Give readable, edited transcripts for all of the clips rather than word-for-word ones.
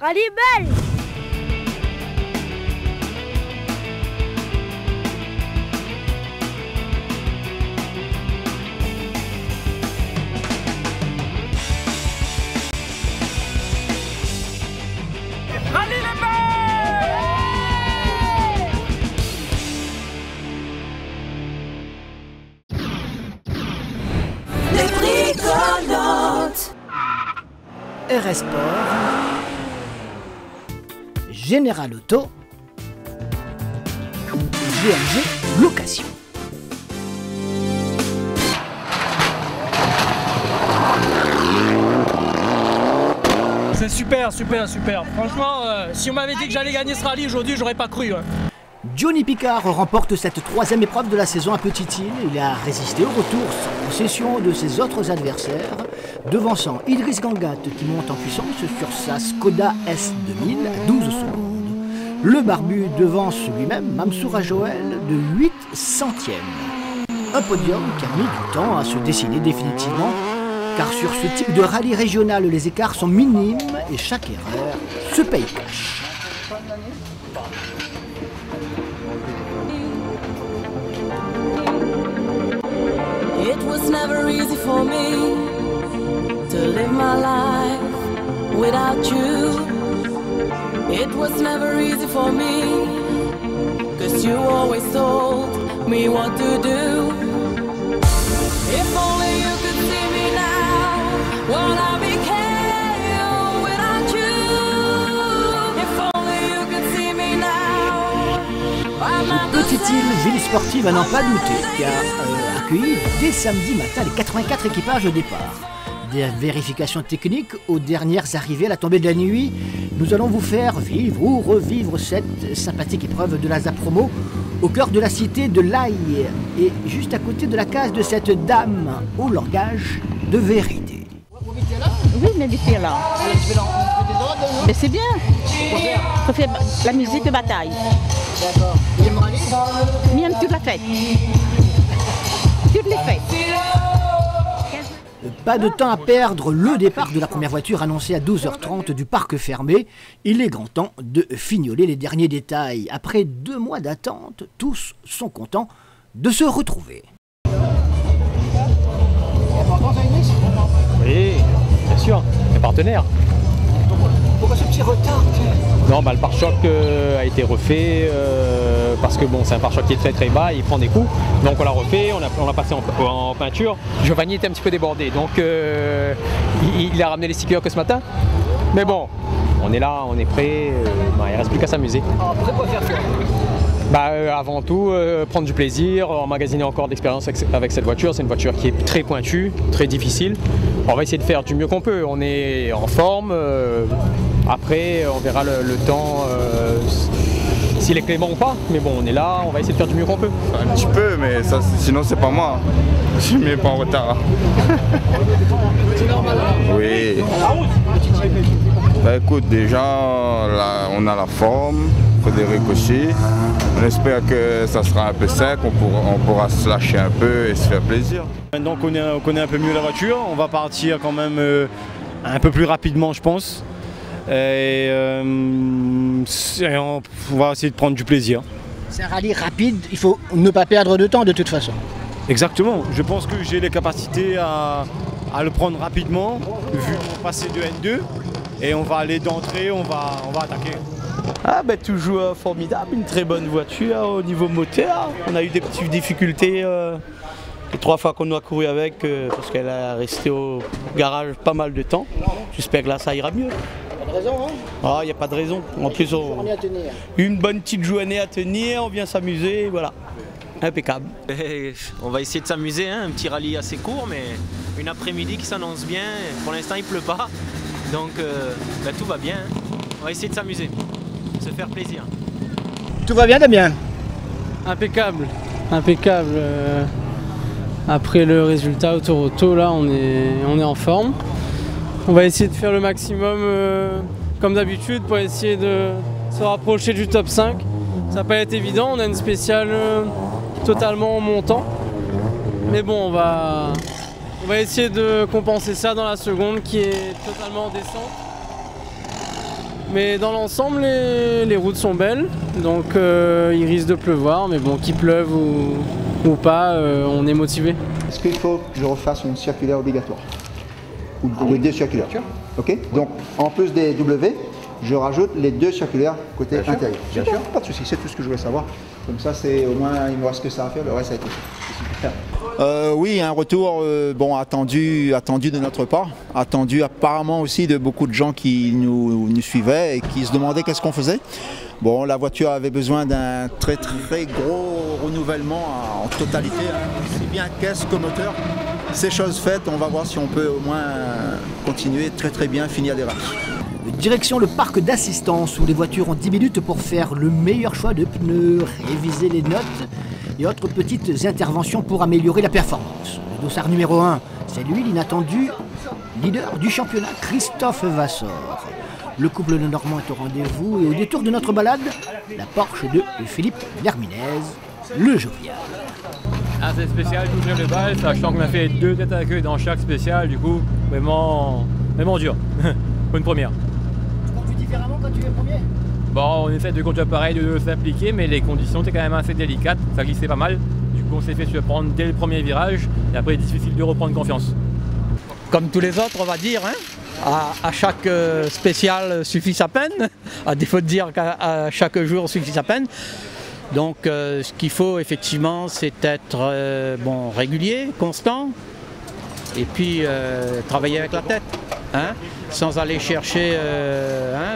Rallye belge. Rallye les Belges. Les Bricolants. RS Sport, Général Auto, GMG Location. C'est super, super, super. Franchement, si on m'avait dit que j'allais gagner ce rallye aujourd'hui, j'aurais pas cru. Hein. Johnny Picard remporte cette troisième épreuve de la saison à Petite-Île. Il a résisté au retour sans concession de ses autres adversaires, devançant Idriss Gangat qui monte en puissance sur sa Skoda S2000 à 12 secondes. Le barbu devance lui-même Mamsoura Joël de 8 centièmes. Un podium qui a mis du temps à se dessiner définitivement, car sur ce type de rallye régional, les écarts sont minimes et chaque erreur se paye cash. It was never easy for me to live my life without you. It was never easy for me, 'cause you always told me what to do. If only you could see me now, what I became without you. If only you could see me now, I'm not the Petite-Île, ville sportive à n'en pas douter, qui a accueilli dès samedi matin les 84 équipages au départ. Des vérifications techniques aux dernières arrivées à la tombée de la nuit, nous allons vous faire vivre ou revivre cette sympathique épreuve de la Zapromo au cœur de la cité de l'Aille et juste à côté de la case de cette dame au langage de vérité. Oui, mais l'effet là. Mais c'est bien. On fait la musique de bataille. D'accord. Même toute la fête. Toutes les fêtes. Pas de temps à perdre, le départ de la première voiture annoncé à 12h30 du parc fermé. Il est grand temps de fignoler les derniers détails. Après 2 mois d'attente, tous sont contents de se retrouver. Oui, bien sûr, les partenaires. Pourquoi ce petit retard? Non, bah, le pare-choc a été refait parce que bon, c'est un pare-choc qui est très très bas, il prend des coups. Donc on l'a refait, on l'a passé en peinture. Giovanni était un petit peu débordé, donc il a ramené les stickers que ce matin. Mais bon, on est là, on est prêt, il ne reste plus qu'à s'amuser. Après quoi faire? Avant tout, prendre du plaisir, emmagasiner encore d'expérience avec cette voiture. C'est une voiture qui est très pointue, très difficile. On va essayer de faire du mieux qu'on peut. On est en forme. Après, on verra le temps, s'il est clément ou pas. Mais bon, on est là, on va essayer de faire du mieux qu'on peut. Un petit peu, mais ça, sinon c'est pas moi. Je ne mets pas en retard. Oui. Bah écoute, déjà, là, on a la forme, Frédéric aussi. On espère que ça sera un peu sec, on pourra se lâcher un peu et se faire plaisir. Maintenant qu'on connaît un peu mieux la voiture, on va partir quand même un peu plus rapidement, je pense. Et on va essayer de prendre du plaisir. C'est un rallye rapide, il faut ne pas perdre de temps de toute façon. Exactement, je pense que j'ai les capacités à le prendre rapidement, vu mon passé de N2. Et on va aller d'entrée, on va attaquer. Ah bah toujours formidable, une très bonne voiture au niveau moteur. On a eu des petites difficultés les 3 fois qu'on a couru avec parce qu'elle a resté au garage pas mal de temps. J'espère que là ça ira mieux. Pas de raison, hein? Ah, il n'y a pas de raison. En plus, une bonne petite journée à tenir, on vient s'amuser, voilà. Impeccable. Et on va essayer de s'amuser, hein, un petit rallye assez court, mais une après-midi qui s'annonce bien. Pour l'instant, il pleut pas, donc tout va bien. Hein. On va essayer de s'amuser, se faire plaisir. Tout va bien, Damien? Impeccable, impeccable. Après le résultat au Toronto, là, on est en forme. On va essayer de faire le maximum comme d'habitude pour essayer de se rapprocher du top 5. Ça va pas être évident, on a une spéciale totalement en montant. Mais bon, on va essayer de compenser ça dans la seconde qui est totalement en descente. Mais dans l'ensemble, les routes sont belles, donc il risque de pleuvoir, mais bon, qu'il pleuve ou pas, on est motivé. Est-ce qu'il faut que je refasse une circulaire obligatoire? Ou les deux circulaires? Ok. Donc, en plus des W, je rajoute les deux circulaires côté intérieur. Bien sûr. Pas de souci, c'est tout ce que je voulais savoir. Comme ça, c'est au moins, il me reste que ça à faire, le reste a été fait. Oui, un retour bon, attendu de notre part, attendu apparemment aussi de beaucoup de gens qui nous suivaient et qui se demandaient qu'est-ce qu'on faisait. Bon, la voiture avait besoin d'un très gros renouvellement en totalité, aussi bien caisse que moteur. C'est chose faite, on va voir si on peut au moins continuer très bien, finir les races. Direction le parc d'assistance où les voitures ont 10 minutes pour faire le meilleur choix de pneus, réviser les notes et autres petites interventions pour améliorer la performance. Le dossard numéro 1, c'est lui l'inattendu leader du championnat, Christophe Vassor. Le couple de Normands est au rendez-vous et au détour de notre balade, la Porsche de Philippe Verminez, le jovial. Ah, c'est spécial d'ouvrir le bal, sachant qu'on a fait 2 têtes à queue dans chaque spécial, du coup, vraiment dur. Pour une première. Tu conduis différemment quand tu es premier? Bon, on essaie de conduire pareil, de s'appliquer, mais les conditions étaient quand même assez délicates, ça glissait pas mal. Du coup, on s'est fait surprendre dès le premier virage, et après, difficile de reprendre confiance. Comme tous les autres, on va dire, hein. À chaque spécial suffit sa peine, à défaut de dire qu'à chaque jour suffit sa peine. Donc ce qu'il faut effectivement, c'est être régulier, constant, et puis travailler avec la tête, hein, sans aller chercher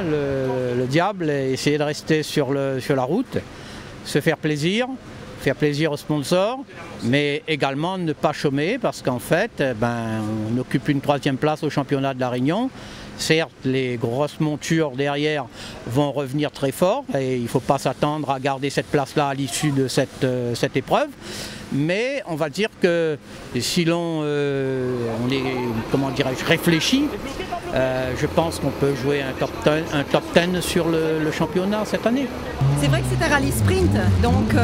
le diable et essayer de rester sur la route, se faire plaisir aux sponsors, mais également ne pas chômer parce qu'en fait, on occupe une 3e place au championnat de la Réunion. Certes, les grosses montures derrière vont revenir très fort et il ne faut pas s'attendre à garder cette place-là à l'issue de cette épreuve. Mais on va dire que si l'on réfléchit, je pense qu'on peut jouer un top 10 sur le championnat cette année. C'est vrai que c'est un rallye sprint, donc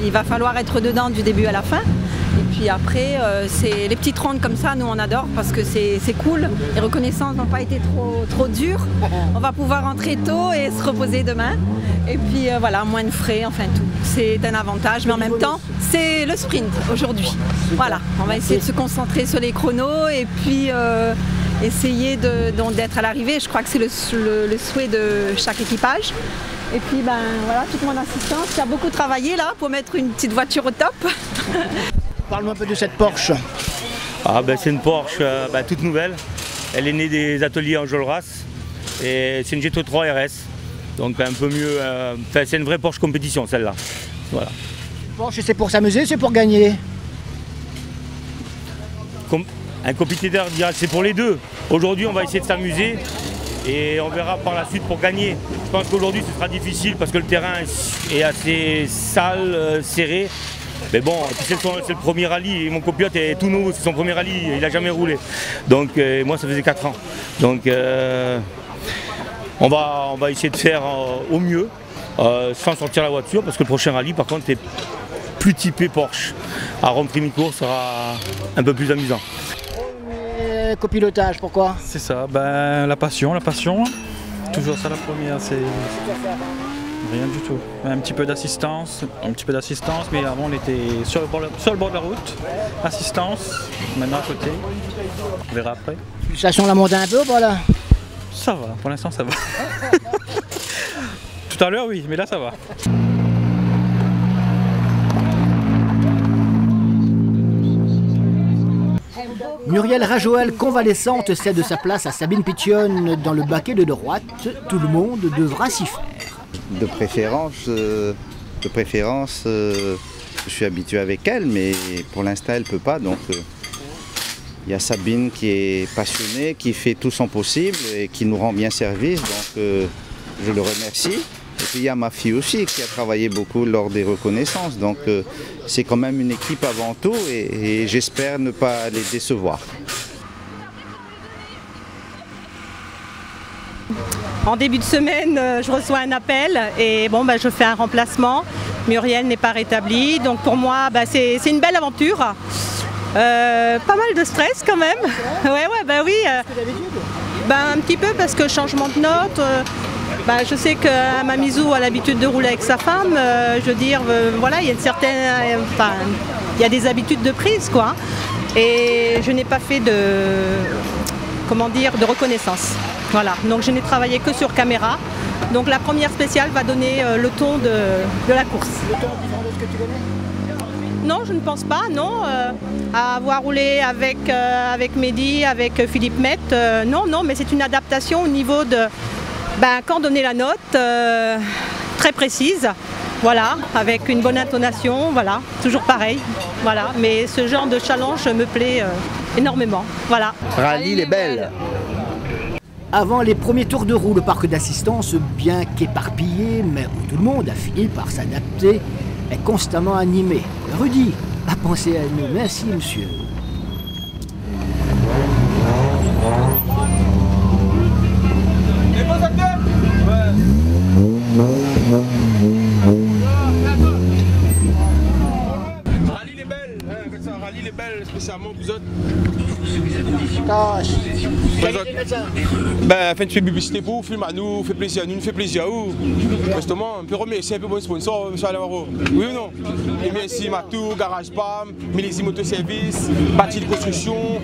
il va falloir être dedans du début à la fin. Et puis après, c'est les petites rondes comme ça, nous on adore parce que c'est cool. Les reconnaissances n'ont pas été trop dures. On va pouvoir rentrer tôt et se reposer demain. Et puis voilà, moins de frais, enfin tout. C'est un avantage, mais en même temps, c'est le sprint aujourd'hui. Voilà, on va essayer de se concentrer sur les chronos et puis essayer d'être à l'arrivée. Je crois que c'est le souhait de chaque équipage. Et puis voilà, toute mon assistance qui a beaucoup travaillé là pour mettre une petite voiture au top. Parle-moi un peu de cette Porsche. C'est une Porsche toute nouvelle. Elle est née des ateliers Enjolras et c'est une GT3 RS. Donc un peu mieux, c'est une vraie Porsche compétition celle-là. Voilà. Porsche, c'est pour s'amuser, c'est pour gagner? Un compétiteur dirait que c'est pour les deux. Aujourd'hui on va essayer de s'amuser et on verra par la suite pour gagner. Je pense qu'aujourd'hui ce sera difficile parce que le terrain est assez sale, serré. Mais bon, c'est le premier rallye et mon copilote est tout nouveau, c'est son premier rallye, il n'a jamais roulé. Donc moi ça faisait 4 ans. Donc on va essayer de faire au mieux, sans sortir la voiture, parce que le prochain rallye par contre est plus typé Porsche. À Rome-Primicourt sera un peu plus amusant. Copilotage, pourquoi? C'est ça, la passion. Toujours ça la première, c'est rien du tout. Un petit peu d'assistance, mais avant on était sur le bord de la route. Assistance, maintenant à côté. On verra après. Ça sent la monter un peu, voilà. Ça va, pour l'instant ça va. Tout à l'heure oui, mais là ça va. Muriel Rajoel, convalescente, cède sa place à Sabine Pichon dans le baquet de droite. Tout le monde devra s'y faire. De préférence, je suis habitué avec elle, mais pour l'instant elle ne peut pas. Donc il y a Sabine qui est passionnée, qui fait tout son possible et qui nous rend bien service. Donc je le remercie. Et puis il y a ma fille aussi qui a travaillé beaucoup lors des reconnaissances. Donc c'est quand même une équipe avant tout et j'espère ne pas les décevoir. En début de semaine, je reçois un appel et je fais un remplacement. Muriel n'est pas rétablie, donc pour moi c'est une belle aventure. Pas mal de stress quand même. Oui. Un petit peu parce que changement de note. Je sais que Mamizou a l'habitude de rouler avec sa femme. Je veux dire, voilà, il y a il y a des habitudes de prise, quoi. Et je n'ai pas fait de reconnaissance. Voilà, donc je n'ai travaillé que sur caméra. Donc la première spéciale va donner le ton de la course. Le ton différent de ce que tu connais? Non, je ne pense pas, non. À avoir roulé avec Mehdi, avec Philippe Met, non, mais c'est une adaptation au niveau de quand donner la note, très précise, voilà, avec une bonne intonation, voilà, toujours pareil, voilà. Mais ce genre de challenge me plaît énormément, voilà. Rallye les Belles. Avant les premiers tours de roue, le parc d'assistance, bien qu'éparpillé, mais où tout le monde a fini par s'adapter, est constamment animé. Rudy a pensé à nous. Merci, monsieur. Rallye les Belles, rallye les Belles, spécialement vous autres. Faites une publicité pour vous, filme à nous, fait plaisir à nous, fait plaisir à vous. Justement, on peut remercier un peu mon sponsor, M. Alavaro. Oui ou non? Et merci Matou, Garage PAM, Millésime Autoservice, Bâti de Construction,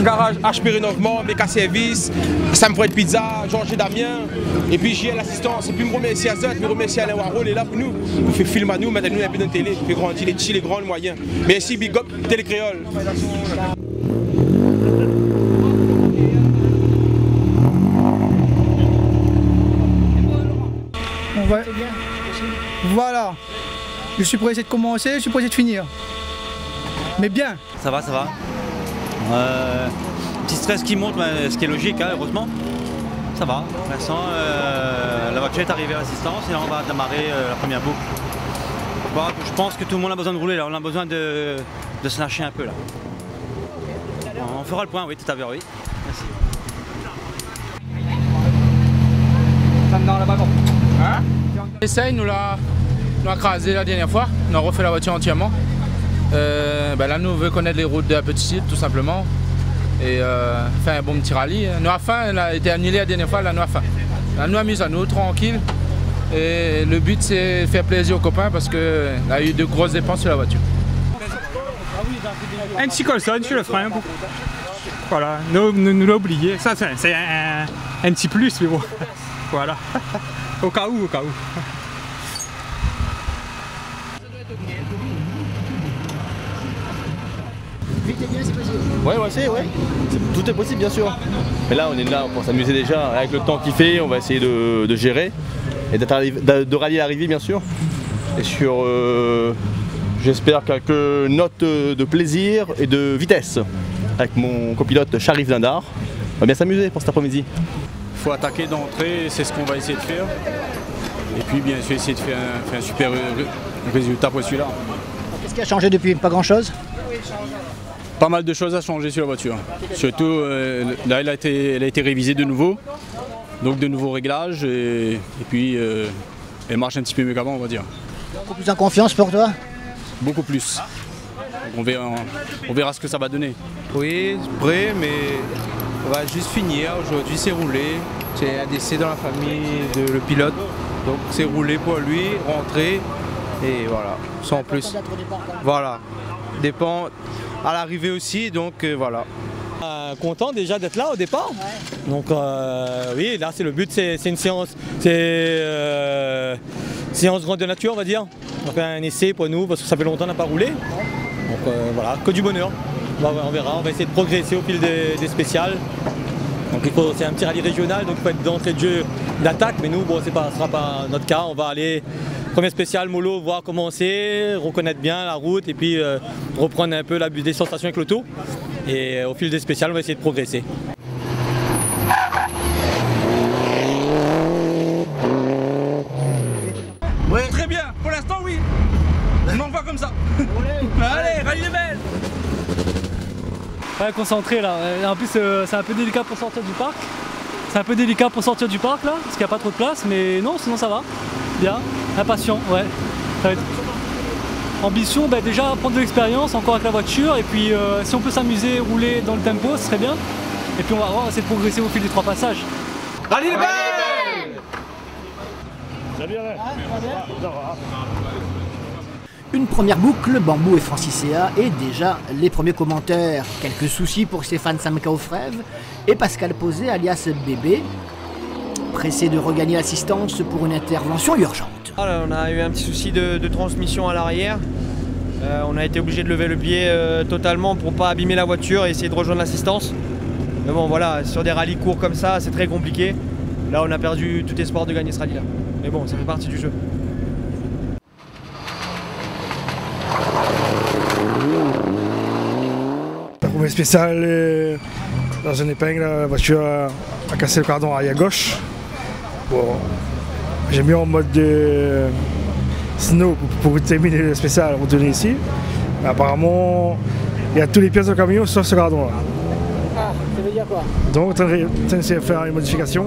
Garage HP Rénovement, Méca Service, Sam Fred Pizza, Georges et Damien, et puis JL Assistance. Et puis me remercier à Zot, me remercier à Alain Waro, il est là pour nous. Il fait film à nous, maintenant nous, il y a plus de télé, il fait grandir les petits, les grands, les moyens. Merci Big Up, Télé Créole. Voilà, je suis pressé de commencer, je suis pressé de finir. Mais bien. Ça va, ça va. Petit stress qui monte, mais ce qui est logique, hein, heureusement. Ça va. Pour l'instant, la voiture est arrivée à l'assistance et là on va démarrer la première boucle. Bon, je pense que tout le monde a besoin de rouler, là. On a besoin de se lâcher un peu là. On fera le point, oui, tout à l'heure, oui. Merci. Dans la wagon. Hein? Essaye, nous l'a crasé la dernière fois, nous avons refait la voiture entièrement. Là, nous veut connaître les routes de la petite île, tout simplement. Et faire un bon petit rallye. Nous avons faim, elle a été annulée la dernière fois, là, nous avons faim. Là, nous amusons à nous, tranquille. Et le but, c'est de faire plaisir aux copains parce qu'il a eu de grosses dépenses sur la voiture. Un petit colson sur le frein. Voilà, nous l'a oublié. Ça, c'est un petit plus, mais bon. Voilà. Au cas où, au cas où. Vite et bien, c'est possible. Ouais. Tout est possible, bien sûr. Mais là, on est là pour s'amuser déjà. Avec le temps qu'il fait, on va essayer de gérer et de rallier l'arrivée, bien sûr. Et sur, j'espère, quelques notes de plaisir et de vitesse. Avec mon copilote Sharif Dindar. On va bien s'amuser pour cet après-midi. Il faut attaquer d'entrée, c'est ce qu'on va essayer de faire. Et puis bien sûr essayer de faire un super résultat pour celui-là. Qu'est-ce qui a changé depuis? Pas grand-chose? Pas mal de choses à changer sur la voiture. Surtout là elle a été révisée de nouveau. Donc de nouveaux réglages et puis elle marche un petit peu mieux qu'avant, on va dire. Beaucoup plus en confiance pour toi? Beaucoup plus. Donc on verra ce que ça va donner. Oui, prêt, mais on va juste finir. Aujourd'hui, c'est roulé. C'est un décès dans la famille de le pilote. Donc, c'est roulé pour lui, rentrer. Et voilà, sans plus. Voilà. Dépend à l'arrivée aussi. Donc, voilà. Content déjà d'être là au départ. Ouais. Donc, oui, là, c'est le but. C'est une séance. C'est séance grande de nature, on va dire. On fait un essai pour nous parce que ça fait longtemps qu'on n'a pas roulé. Donc, voilà, que du bonheur. On verra, on va essayer de progresser au fil des spéciales. Donc c'est un petit rallye régional, donc il faut être d'entrée de jeu d'attaque, mais nous, bon, ce ne sera pas notre cas. On va aller, premier spécial, mollo, voir comment c'est, reconnaître bien la route et puis reprendre un peu des sensations avec l'auto. Et au fil des spéciales, on va essayer de progresser. Oui. Très bien, pour l'instant, oui. On en va comme ça. Allez, rallye les Belles. Ouais, concentré là. En plus, c'est un peu délicat pour sortir du parc. C'est un peu délicat pour sortir du parc là, parce qu'il n'y a pas trop de place, mais non, sinon ça va. Bien, impatient, ouais. Ça va être... Ambition, déjà prendre de l'expérience encore avec la voiture, et puis si on peut s'amuser, rouler dans le tempo, ce serait bien. Et puis on va essayer de progresser au fil des 3 passages. Rallye les Belles. Très bien, ça va. Une première boucle, Bambou et Francis-Céa, et déjà les premiers commentaires. Quelques soucis pour Stéphane Samka-Ofrève et Pascal Posé, alias Bébé, pressé de regagner l'assistance pour une intervention urgente. On a eu un petit souci de transmission à l'arrière. On a été obligé de lever le pied totalement pour ne pas abîmer la voiture et essayer de rejoindre l'assistance. Mais bon voilà, sur des rallyes courts comme ça, c'est très compliqué. Là on a perdu tout espoir de gagner ce rallye-là. Mais bon, ça fait partie du jeu. Premier spécial, dans une épingle, la voiture a cassé le cardon arrière gauche. Bon, j'ai mis en mode de snow pour terminer le spécial, retourner ici. Mais apparemment, il y a tous les pièces de camion sauf ce cardon là. Ah, ça veut dire quoi? Donc, on est en train de faire une modification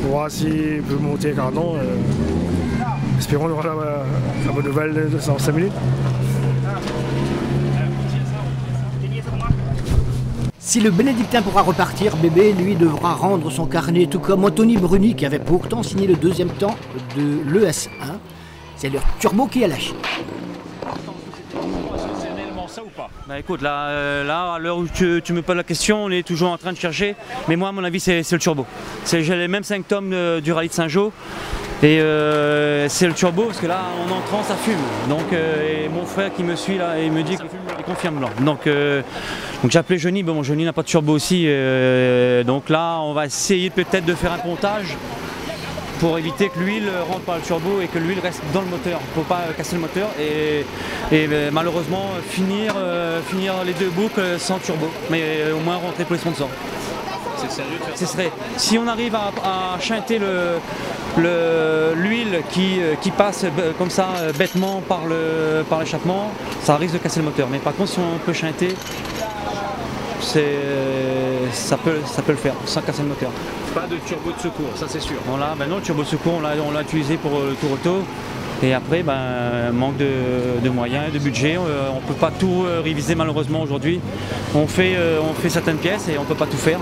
pour voir s'il peut monter le cardon. Espérons avoir la bonne nouvelle dans 5 minutes. Si le bénédictin pourra repartir, Bébé, lui, devra rendre son carnet, tout comme Anthony Bruni, qui avait pourtant signé le deuxième temps de l'ES1. C'est le turbo qui a lâché. Bah écoute, là à l'heure où tu me poses la question, on est toujours en train de chercher. Mais moi, à mon avis, c'est le turbo. J'ai les mêmes symptômes du rallye de Saint-Jean. Et c'est le turbo parce que là en entrant ça fume. Donc et mon frère qui me suit là il me dit qu'il confirme là. Donc j'ai appelé Johnny, bon Johnny n'a pas de turbo aussi. Donc là on va essayer peut-être de faire un pontage pour éviter que l'huile rentre par le turbo et que l'huile reste dans le moteur. Pour pas casser le moteur et malheureusement finir les deux boucles sans turbo. Mais au moins rentrer pour les sponsors. C'est sérieux de faire ça ? Si on arrive à chanter l'huile qui passe comme ça bêtement par l'échappement, ça risque de casser le moteur. Mais par contre si on peut chanter, ça peut le faire sans casser le moteur. Pas de turbo de secours, ça c'est sûr. Non, le turbo de secours on l'a utilisé pour le tour auto. Et après, manque de moyens et de budget, on ne peut pas tout réviser malheureusement aujourd'hui. On fait certaines pièces et on ne peut pas tout faire.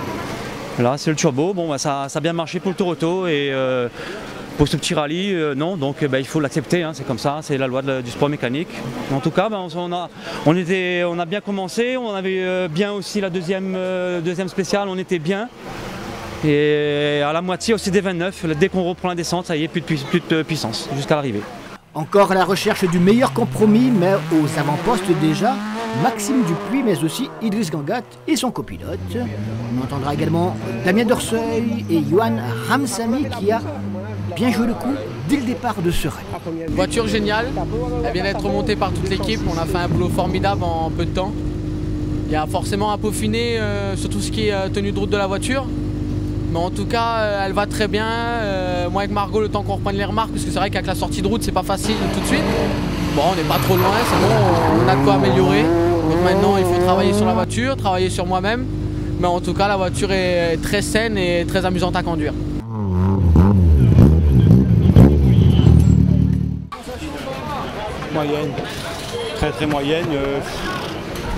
Là c'est le turbo, bon ça a bien marché pour le tour auto et pour ce petit rallye non, donc il faut l'accepter, hein, c'est comme ça, c'est la loi du sport mécanique. En tout cas on a bien commencé, on avait bien aussi la deuxième spéciale, on était bien. Et à la moitié au CD29, dès qu'on reprend la descente, ça y est, plus de puissance jusqu'à l'arrivée. Encore à la recherche du meilleur compromis, mais aux avant-postes déjà, Maxime Dupuis, mais aussi Idriss Gangat et son copilote. On entendra également Damien Dorseuil et Johan Ramsamy qui a bien joué le coup dès le départ de ce rallye. Voiture géniale, elle vient d'être remontée par toute l'équipe, on a fait un boulot formidable en peu de temps. Il y a forcément à peaufiner sur tout ce qui est tenue de route de la voiture. Mais en tout cas, elle va très bien. Moi avec Margot, le temps qu'on reprenne les remarques, parce que c'est vrai qu'avec la sortie de route, c'est pas facile tout de suite. Bon, on n'est pas trop loin, c'est bon, on a de quoi améliorer. Donc maintenant, il faut travailler sur la voiture, travailler sur moi-même. Mais en tout cas, la voiture est très saine et très amusante à conduire. Moyenne, très moyenne.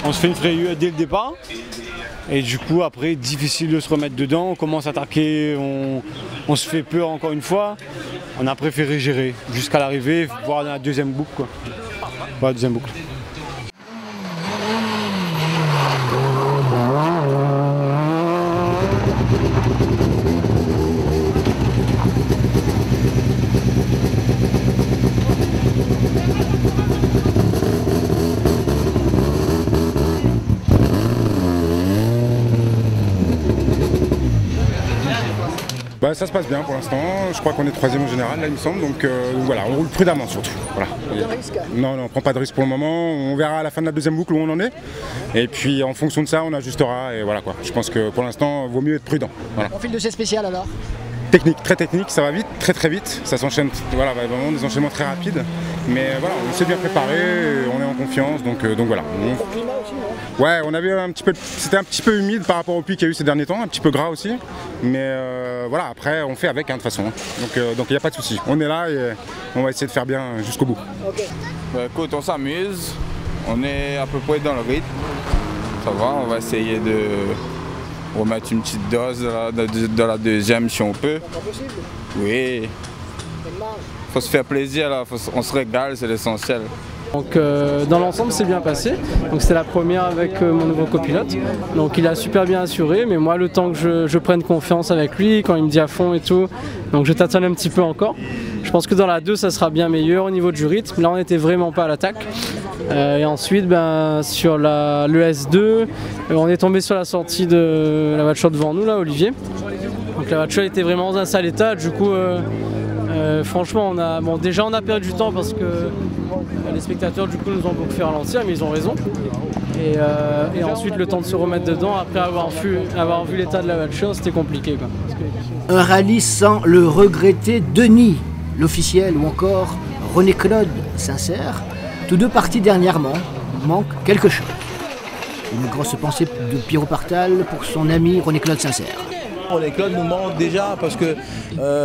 On se fait une frayeur dès le départ. Et du coup, après, difficile de se remettre dedans. On commence à attaquer, on se fait peur encore une fois. On a préféré gérer jusqu'à l'arrivée, voire dans la deuxième boucle, quoi. Voilà, deuxième boucle. Ça se passe bien pour l'instant, je crois qu'on est 3e au général là il me semble, donc voilà, on roule prudemment surtout. Voilà. Non, on ne prend pas de risque pour le moment, on verra à la fin de la deuxième boucle où on en est, et puis en fonction de ça on ajustera, et voilà quoi. Je pense que pour l'instant il vaut mieux être prudent. Voilà. Profil de ces spéciales alors? Technique, très technique, ça va vite, très vite, ça s'enchaîne, voilà, vraiment des enchaînements très rapides, mais voilà, on s'est bien préparé, on est en confiance, donc voilà. Ouais, on avait c'était un petit peu humide par rapport au pluie qu'il y a eu ces derniers temps, un petit peu gras aussi, mais voilà, après on fait avec hein, de toute façon, donc il n'y a pas de souci. On est là et on va essayer de faire bien jusqu'au bout. Okay. Écoute, on s'amuse, on est à peu près dans le rythme, ça va, on va essayer de remettre une petite dose dans la deuxième si on peut. C'est pas possible? Oui. faut se faire plaisir, là. On se régale, c'est l'essentiel. Donc dans l'ensemble c'est bien passé, donc c'est la première avec mon nouveau copilote, donc il a super bien assuré, mais moi le temps que je prenne confiance avec lui, quand il me dit à fond et tout, donc je tâtonne un petit peu encore. Je pense que dans la 2 ça sera bien meilleur au niveau du rythme, là on n'était vraiment pas à l'attaque. Et ensuite sur le S2, on est tombé sur la sortie de la voiture devant nous là, Olivier. Donc la voiture était vraiment dans un sale état, du coup franchement déjà on a perdu du temps parce que les spectateurs du coup nous ont beaucoup fait ralentir, mais ils ont raison. Et ensuite le temps de se remettre dedans après avoir vu l'état de la voiture, c'était compliqué quoi. Un rallye sans le regretter Denis, l'officiel, ou encore René-Claude Sincère, tous deux partis dernièrement, manque quelque chose. Une grosse pensée de Pierrot Partal pour son ami René-Claude Sincère. René-Claude nous manque déjà parce que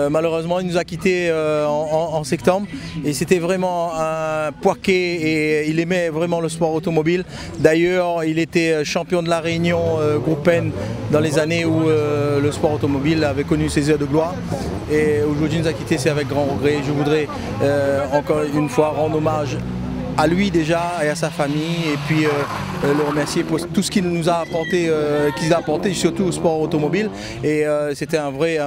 malheureusement il nous a quittés en septembre et c'était vraiment un poiquet et il aimait vraiment le sport automobile. D'ailleurs il était champion de la Réunion Groupe N dans les années où le sport automobile avait connu ses heures de gloire et aujourd'hui il nous a quittés, c'est avec grand regret. Je voudrais encore une fois rendre hommage à lui déjà et à sa famille et puis le remercier pour tout ce qu'il nous a apporté, surtout au sport automobile. Et c'était un vrai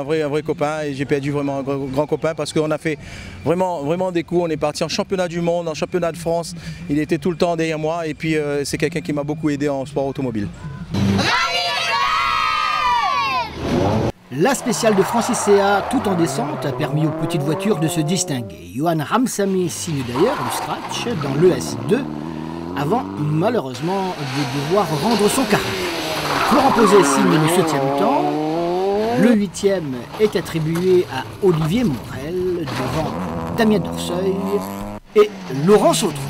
copain et j'ai perdu vraiment un grand copain parce qu'on a fait vraiment des coups. On est parti en championnat du monde, en championnat de France. Il était tout le temps derrière moi et puis c'est quelqu'un qui m'a beaucoup aidé en sport automobile. La spéciale de Francis Céat, tout en descente, a permis aux petites voitures de se distinguer. Johan Ramsamy signe d'ailleurs du scratch dans l'ES2, avant malheureusement de devoir rendre son carnet. Florent Posé signe le 7e temps. Le 8e est attribué à Olivier Morel devant Damien Dorseuil et Laurent Sautron.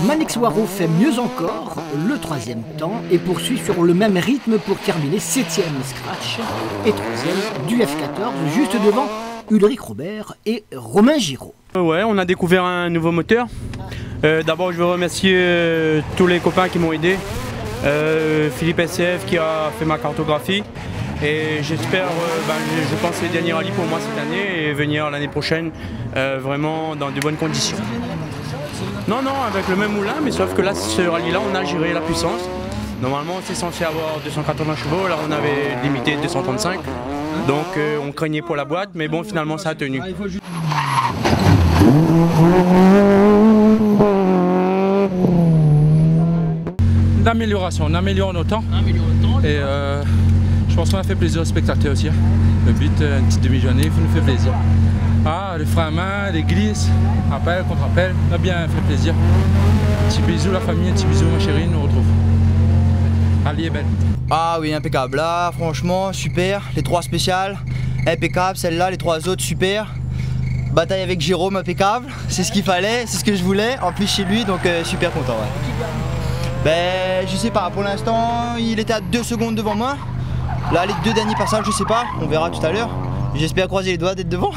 Manix Waro fait mieux encore le 3e temps et poursuit sur le même rythme pour terminer 7e scratch et 3e du F14 juste devant Ulrich Robert et Romain Giraud. Ouais, on a découvert un nouveau moteur. D'abord je veux remercier tous les copains qui m'ont aidé. Philippe SCF qui a fait ma cartographie et j'espère, je pense les derniers rallyes pour moi cette année et venir l'année prochaine vraiment dans de bonnes conditions. Non, avec le même moulin, mais sauf que là, ce rallye-là, on a géré la puissance. Normalement, c'est censé avoir 280 chevaux, là on avait limité 235. Donc on craignait pour la boîte, mais bon, finalement, ça a tenu. D'amélioration, on améliore nos temps. Et je pense qu'on a fait plaisir aux spectateurs aussi. Le but, une petite demi-journée, il faut nous faire plaisir. Ah, le frein à main, les glisses, appel, contre-appel, ça a bien fait plaisir. Petit bisou la famille, un petit bisou ma chérie, nous retrouve. Allez, belle. Ah oui, impeccable. Là, franchement, super. Les 3 spéciales, impeccable. Celle-là, les 3 autres, super. Bataille avec Jérôme, impeccable. C'est ce qu'il fallait, c'est ce que je voulais. En plus chez lui, donc super content. Ouais. Je sais pas, pour l'instant, il était à 2 secondes devant moi. Là, les 2 derniers passages, je sais pas, on verra tout à l'heure. J'espère croiser les doigts d'être devant.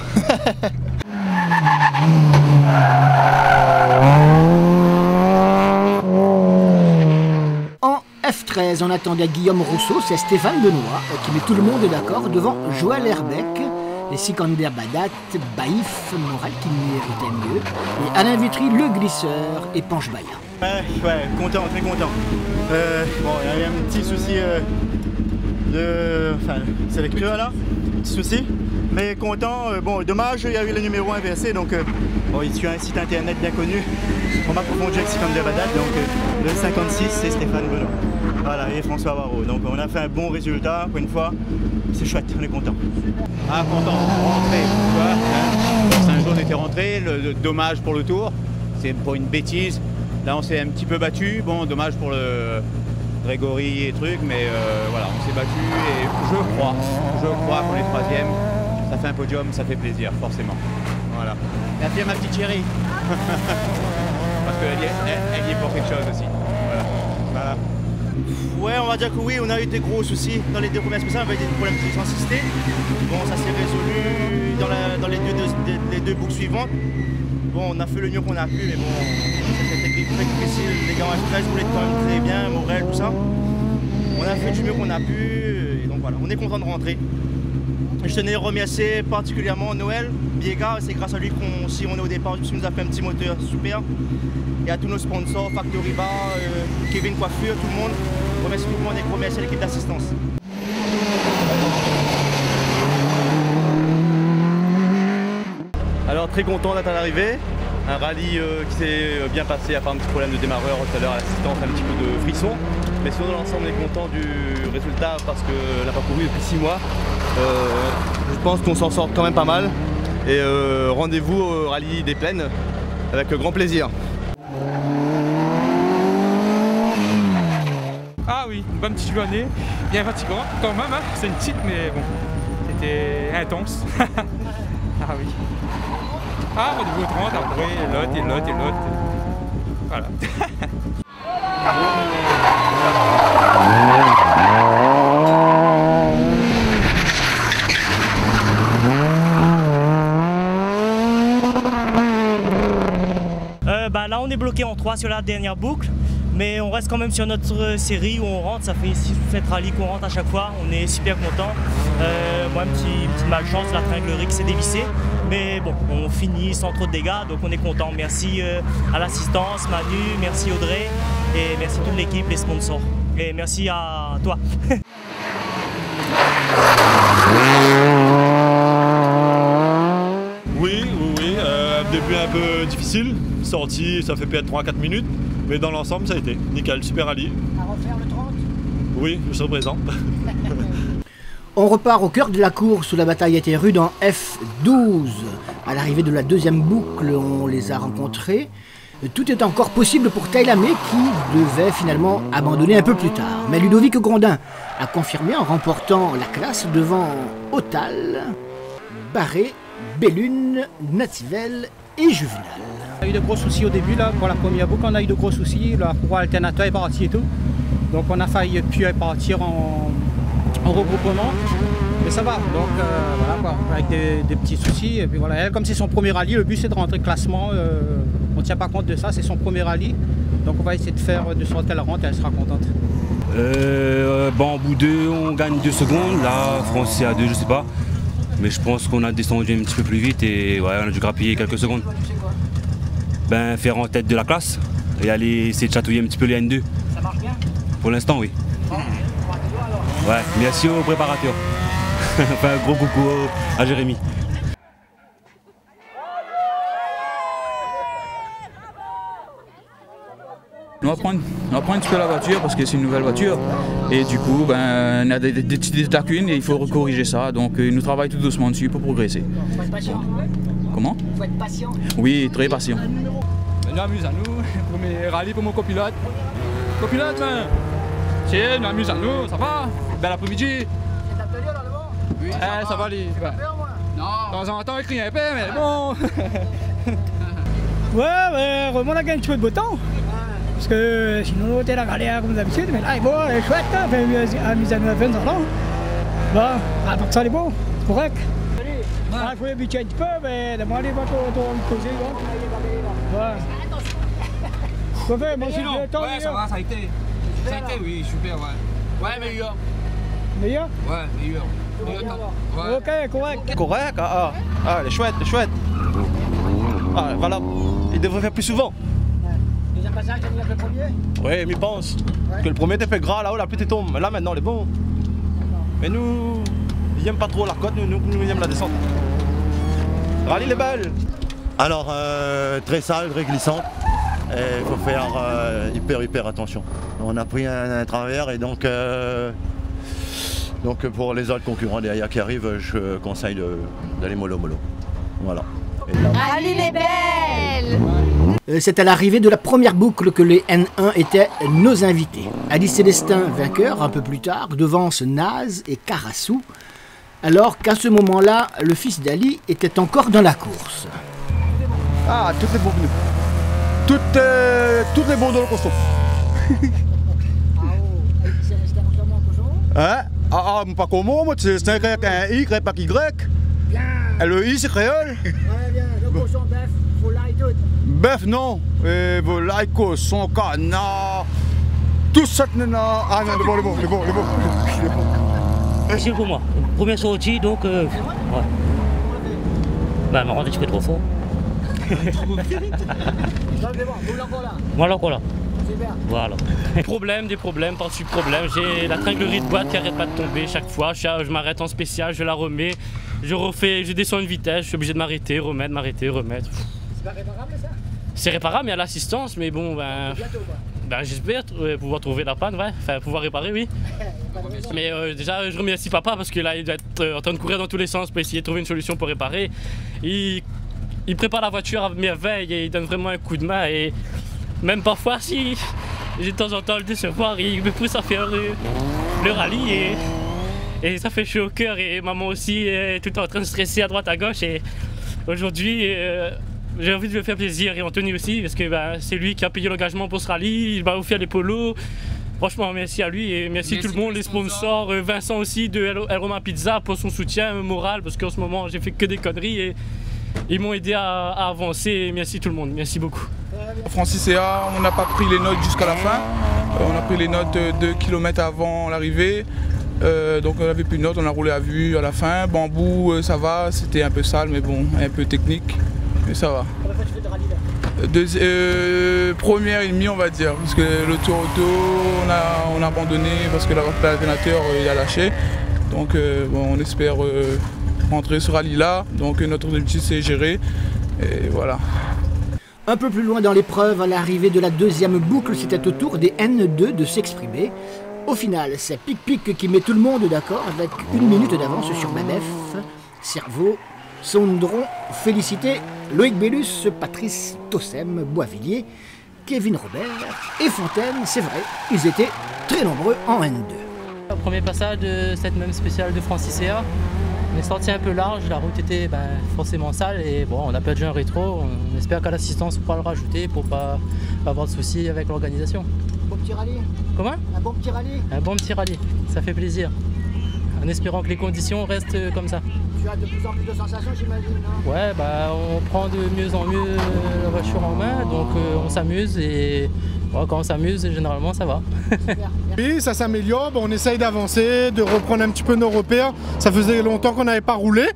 En F13, on attendait Guillaume Rousseau, c'est Stéphane Benoît qui met tout le monde d'accord devant Joël Herbeck, les Sikander Badat, Baïf, Moral qui méritait mieux, et Alain Vitry, le glisseur, et Panche Baya. Ouais, content, très content. Bon, il y a un petit souci c'est avec toi là, petit souci. Mais content, bon, dommage, il y a eu le numéro inversé, donc bon, sur un site internet bien connu, on m'a confondu avec Sikander Badat, donc le 56 c'est Stéphane Benoît. Voilà, et François Waro. Donc on a fait un bon résultat, pour une fois, c'est chouette, on est content. Ah, content, rentré, tu vois, hein. Saint-Jean était rentré, dommage pour le tour, c'est pour une bêtise. Là on s'est un petit peu battu, bon, dommage pour le Grégory et trucs, mais voilà, on s'est battu et je crois qu'on est 3e. Ça fait un podium, ça fait plaisir, forcément. Voilà. Merci à ma petite chérie. Parce qu'elle y est pour quelque chose aussi. Voilà. Ouais, on va dire que oui, on a eu des gros soucis dans les 2 premières spéciales, on avait des problèmes de sensité. Bon, ça s'est résolu dans les deux boucles suivantes. Bon, on a fait le mieux qu'on a pu, mais bon, c'était très difficile. Les gars en F13 voulaient quand même très bien, Morel, tout ça. On a fait du mieux qu'on a pu, et donc voilà, on est content de rentrer. Je tenais à remercier particulièrement Noël Biega, c'est grâce à lui qu'on si on est au départ, il nous a fait un petit moteur super. Et à tous nos sponsors, Factory Bar, Kevin Coiffure, tout le monde. Je remercie tout le monde et je remercie l'équipe d'assistance. Alors très content d'être à l'arrivée. Un rallye qui s'est bien passé, à part un petit problème de démarreur tout à l'heure à l'assistance, un petit peu de frisson. Mais sinon dans l'ensemble on est content du résultat parce qu'on n'a pas couru depuis 6 mois. Je pense qu'on s'en sort quand même pas mal. Et rendez-vous au rallye des Plaines avec grand plaisir. Ah oui, une bonne petite journée, bien fatigant quand même, hein. C'est une petite mais bon, c'était intense. Ah oui. Ah, rendez-vous au 30, après l'autre. Voilà. Là on est bloqué en 3 sur la dernière boucle, mais on reste quand même sur notre série où on rentre, ça fait 6 ou 7 rallyes qu'on rentre à chaque fois, on est super content. Moi une petite malchance, la tringlerie qui s'est dévissée, mais bon, on finit sans trop de dégâts, donc on est content. Merci à l'assistance, Manu, merci Audrey, et merci toute l'équipe, les sponsors, et merci à toi. Oui, début un peu difficile, sortie ça fait peut-être 3-4 minutes, mais dans l'ensemble ça a été nickel, super rallye. À refaire le 30 ? Oui, je serai présent. On repart au cœur de la course où la bataille était rude en F12. À l'arrivée de la deuxième boucle, on les a rencontrés. Tout est encore possible pour Tailamé qui devait finalement abandonner un peu plus tard. Mais Ludovic Grondin a confirmé en remportant la classe devant Otal, Barré, Bellune, Nativelle et Juvenal. On a eu de gros soucis au début, là, pour la première boucle, on a eu de gros soucis, le courroie alternateur est parti et tout. Donc on a failli puis partir en regroupement, mais ça va, donc voilà quoi, avec des petits soucis. Et puis voilà, elle, comme c'est son premier rallye, le but c'est de rentrer classement, on ne tient pas compte de ça, c'est son premier rallye. Donc on va essayer de faire de sorte qu'elle rentre et elle sera contente. Bon, au bout d'eux, on gagne 2 secondes, là, France c'est à 2, je sais pas. Mais je pense qu'on a descendu un petit peu plus vite et ouais, on a dû grappiller quelques secondes. Ben, faire en tête de la classe et aller essayer de chatouiller un petit peu les N2. Ça marche bien? Pour l'instant, oui. Ouais, merci aux préparateurs. Enfin, gros coucou à Jérémy. On va prendre un petit peu la voiture parce que c'est une nouvelle voiture et du coup ben, on a des petites lacunes et il faut corriger ça, donc nous travaillons tout doucement dessus pour progresser. Il faut être patient. Comment? Il faut être patient. Oui, très patient. On amuse à nous, premier rallye pour mon copilote. Copilote, tiens, on amuse à nous, ça va? Bel après-midi. C'est ta tenue là devant? Oui, ça va aller. Non. De temps en temps, il crie un peu, mais bon. Ouais, mais on a gagné un petit peu de beau temps. Parce que sinon, on était la galère comme d'habitude, mais là, bon, elle est chouette, hein, amusez à nous à 20 ans. Bon, donc ça, elle est bon, c'est correct. Il faut habituer un petit peu, mais demandez pas trop de causer. Ouais. Moi, sinon, ouais, ça va, ça a été. Ça a été, oui, super, ouais. Ouais, meilleur. Meilleur? Ouais, meilleur. Ouais. Ok, correct. Correct, elle est chouette, Ah, voilà, il devrait faire plus souvent. Deuxième passage, tu as fait le premier? Oui, mais pense. Ouais. Que le premier était fait gras là-haut, la pluie tombe. Mais là maintenant, il est bon. Mais nous, ils n'aiment pas trop la côte, nous aimons la descente. Rallye les belles. Alors, très sale, très glissante. Il faut faire hyper attention. On a pris un travers et donc pour les autres concurrents derrière qui arrivent, je conseille d'aller mollo. Voilà. Rallye les belles! C'est à l'arrivée de la première boucle que les N1 étaient nos invités. Alice Célestin, vainqueur un peu plus tard, devance Naz et Karassou, alors qu'à ce moment-là, le fils d'Ali était encore dans la course. Ah, toutes les bienvenues. Toutes les bons dans le cochon. Hein? Ah, pas comment, moi, c'est un grec, un Y, pas Y. Et le I, c'est créole. Ouais, bien, le cochon bœuf, volaille, tout. Bœuf, non. Volaille, cochon, canard. Tout ça, non. Ah non, le bon. Difficile pour moi. Première sortie, donc ouais. Bah, m'a rendu un petit peu trop fort. Voilà encore là. Voilà. Des problèmes par-dessus problème. J'ai la tringlerie de boîte qui arrête pas de tomber chaque fois. Je m'arrête en spécial, je la remets. Je descends une vitesse, je suis obligé de m'arrêter, remettre. C'est pas réparable ça? C'est réparable, mais à l'assistance, mais bon, j'espère pouvoir trouver la panne, ouais. Enfin, pouvoir réparer, oui. Mais déjà, je remercie papa parce que là, il doit être en train de courir dans tous les sens pour essayer de trouver une solution pour réparer. Il prépare la voiture à merveille et il donne vraiment un coup de main. Et même parfois, si j'ai de temps en temps le décevoir, il me pousse à faire le rallye et ça fait chaud au cœur. Et maman aussi est tout le temps en train de stresser à droite à gauche. Et aujourd'hui, j'ai envie de lui faire plaisir et Anthony aussi parce que c'est lui qui a payé l'engagement pour ce rallye. Il va vous faire les polos. Franchement, merci à lui et merci tout le monde, les sponsors, Vincent aussi de El Romain Pizza pour son soutien moral parce qu'en ce moment, j'ai fait que des conneries et ils m'ont aidé à avancer. Merci tout le monde, merci beaucoup. Francis et A, on n'a pas pris les notes jusqu'à la fin. On a pris les notes 2 km avant l'arrivée. Donc on n'avait plus de notes, on a roulé à vue à la fin. Bambou, ça va, c'était un peu sale, mais bon, un peu technique, mais ça va. Combien de fois tu fais de rallye là? Première et demie, on va dire, parce que le tour auto, on a abandonné parce que l'alternateur il a lâché. Donc bon, on espère rentrer ce rallye-là. Donc notre objectif c'est gérer, et voilà. Un peu plus loin dans l'épreuve, à l'arrivée de la deuxième boucle, c'était au tour des N2 de s'exprimer. Au final, c'est Pic-Pic qui met tout le monde d'accord avec 1 minute d'avance sur Mamef, Cerveau, Sondron, Félicité, Loïc Bellus, Patrice, Tossem, Boisvilliers, Kevin Robert et Fontaine. C'est vrai, ils étaient très nombreux en N2. Au premier passage de cette même spéciale de Francis et A, on est sorti un peu large, la route était forcément sale et bon, on a perdu un rétro. On espère qu'à l'assistance on pourra le rajouter pour pas avoir de soucis avec l'organisation. Bon petit rallye? Comment? Un bon petit rallye? Un bon petit rallye, ça fait plaisir. En espérant que les conditions restent comme ça. Tu as de plus en plus de sensations, j'imagine, non? Ouais, on prend de mieux en mieux la voiture en main, donc on s'amuse et quand on s'amuse, généralement ça va. Oui, ça s'améliore, on essaye d'avancer, de reprendre un petit peu nos repères. Ça faisait longtemps qu'on n'avait pas roulé,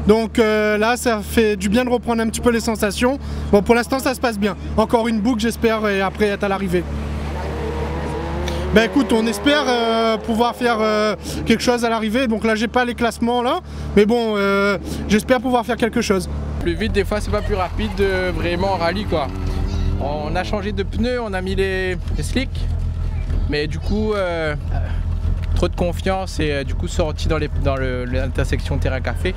donc là ça fait du bien de reprendre un petit peu les sensations. Bon, pour l'instant ça se passe bien. Encore une boucle, j'espère, et après être à l'arrivée. Ben écoute, on espère pouvoir faire quelque chose à l'arrivée. Donc là j'ai pas les classements là, mais bon, j'espère pouvoir faire quelque chose. Plus vite, des fois c'est pas plus rapide vraiment en rallye quoi. On a changé de pneus, on a mis les slicks, mais du coup trop de confiance et du coup sorti dans l'intersection terrain-café.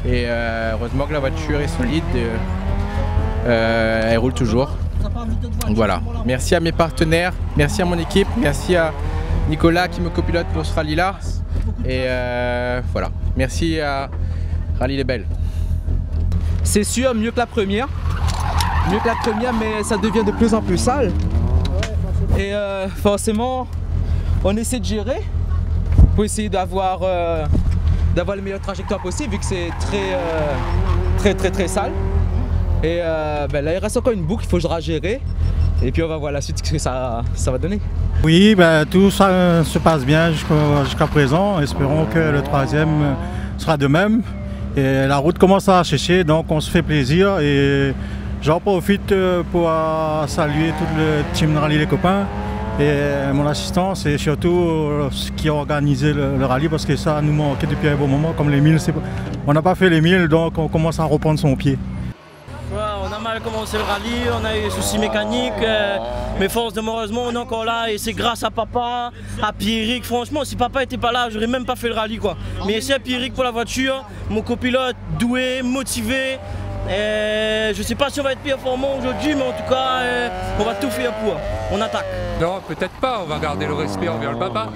Et heureusement que la voiture est solide, elle roule toujours. Donc voilà, merci à mes partenaires, merci à mon équipe, merci à Nicolas qui me copilote pour ce rallye là. Et voilà, merci à Rallye Les Belles. C'est sûr, mieux que la première, mais ça devient de plus en plus sale. Et forcément, on essaie de gérer pour essayer d'avoir le meilleur trajectoire possible vu que c'est très sale. Et là il reste encore une boucle, il faut que je la gérer. Et puis on va voir la suite ce que ça va donner. Oui, tout ça se passe bien jusqu'à présent. Espérons que le troisième sera de même. Et la route commence à sécher, donc on se fait plaisir. Et j'en profite pour saluer tout le team de Rallye Les Copains et mon assistance et surtout ce qui a organisé le rallye parce que ça nous manquait depuis un bon moment. Comme les 1000, on n'a pas fait les 1000, donc on commence à reprendre son pied. On a mal commencé le rallye, on a eu des soucis mécaniques, mais force de heureusement on est encore là et c'est grâce à papa, à Pierrick. Franchement, si papa était pas là, j'aurais même pas fait le rallye quoi. Mais c'est à Pierrick pour la voiture, mon copilote doué, motivé. Je sais pas si on va être performant aujourd'hui, mais en tout cas, on va tout faire pour. On attaque. Non, peut-être pas, on va garder le respect envers le papa.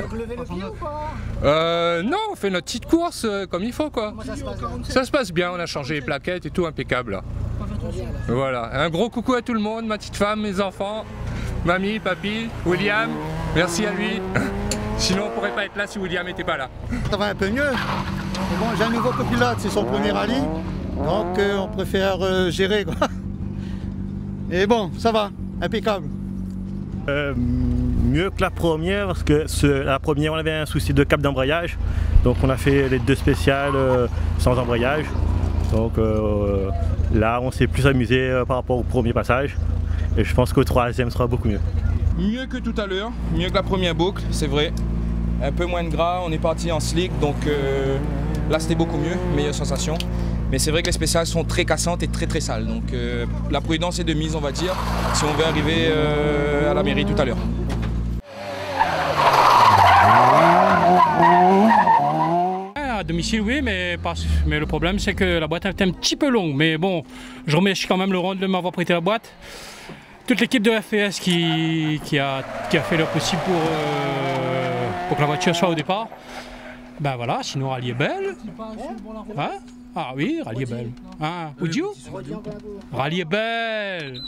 Donc lever le pied ou pas? Non, on fait notre petite course comme il faut quoi. Comment ça se passe là? Ça se passe bien, on a changé les plaquettes et tout, impeccable là. Voilà, un gros coucou à tout le monde, ma petite femme, mes enfants, mamie, papy, William, merci à lui. Sinon on pourrait pas être là si William n'était pas là. Ça va un peu mieux. Mais bon, j'ai un nouveau copilote, c'est son premier rallye. Donc on préfère gérer quoi. Et bon, ça va, impeccable. mieux que la première parce que la première on avait un souci de cap d'embrayage, donc on a fait les 2 spéciales sans embrayage. Donc là on s'est plus amusé par rapport au premier passage et je pense qu'au 3e sera beaucoup mieux. Mieux que tout à l'heure, mieux que la première boucle, c'est vrai. Un peu moins de gras, on est parti en slick, donc là c'était beaucoup mieux, meilleure sensation. Mais c'est vrai que les spéciales sont très cassantes et très sales, donc la prudence est de mise, on va dire, si on veut arriver à la mairie tout à l'heure. À domicile, oui, mais le problème c'est que la boîte était un petit peu longue. Mais bon, je remercie quand même Laurent de m'avoir prêté la boîte. Toute l'équipe de FPS qui a fait leur possible pour que la voiture soit au départ. Ben voilà, sinon rallye est belle. Hein? Ah oui, rallye est belle. Hein? Oudio? Rallye est belle.